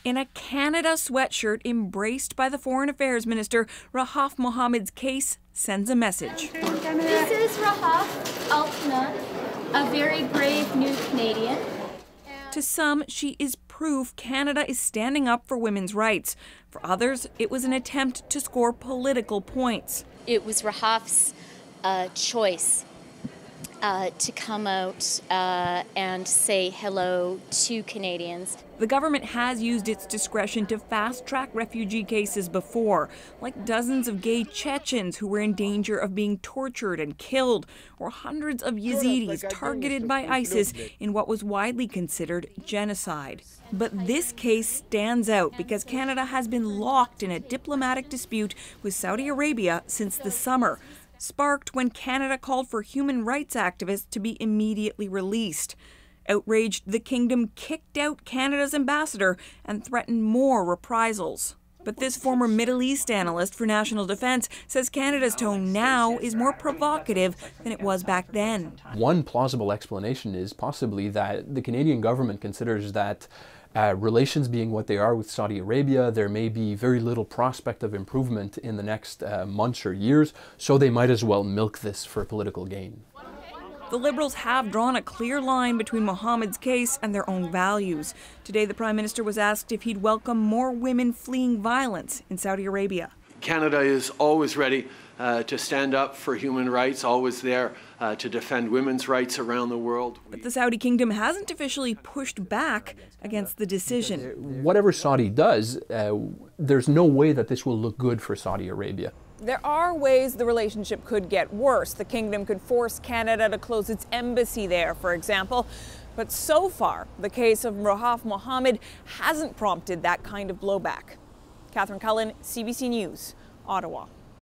In a Canada sweatshirt embraced by the Foreign Affairs Minister, Rahaf Mohammed's case sends a message. This is Rahaf al-Qunun, a very brave new Canadian. To some, she is proof Canada is standing up for women's rights. For others, it was an attempt to score political points. It was Rahaf's choice to come out and say hello to Canadians. The government has used its discretion to fast-track refugee cases before, like dozens of gay Chechens who were in danger of being tortured and killed, or hundreds of Yazidis targeted by ISIS in what was widely considered genocide. But this case stands out because Canada has been locked in a diplomatic dispute with Saudi Arabia since the summer, sparked when Canada called for human rights activists to be immediately released. Outraged, the kingdom kicked out Canada's ambassador and threatened more reprisals. But this former Middle East analyst for national defense says Canada's tone now is more provocative than it was back then. One plausible explanation is possibly that the Canadian government considers that relations being what they are with Saudi Arabia, there may be very little prospect of improvement in the next months or years, so they might as well milk this for political gain. The Liberals have drawn a clear line between Mohammed's case and their own values. Today, the Prime Minister was asked if he'd welcome more women fleeing violence in Saudi Arabia. Canada is always ready to stand up for human rights, always there to defend women's rights around the world. But the Saudi kingdom hasn't officially pushed back against the decision. Whatever Saudi does, there's no way that this will look good for Saudi Arabia. There are ways the relationship could get worse. The kingdom could force Canada to close its embassy there, for example. But so far, the case of Rahaf Mohammed hasn't prompted that kind of blowback. Catherine Cullen, CBC News, Ottawa.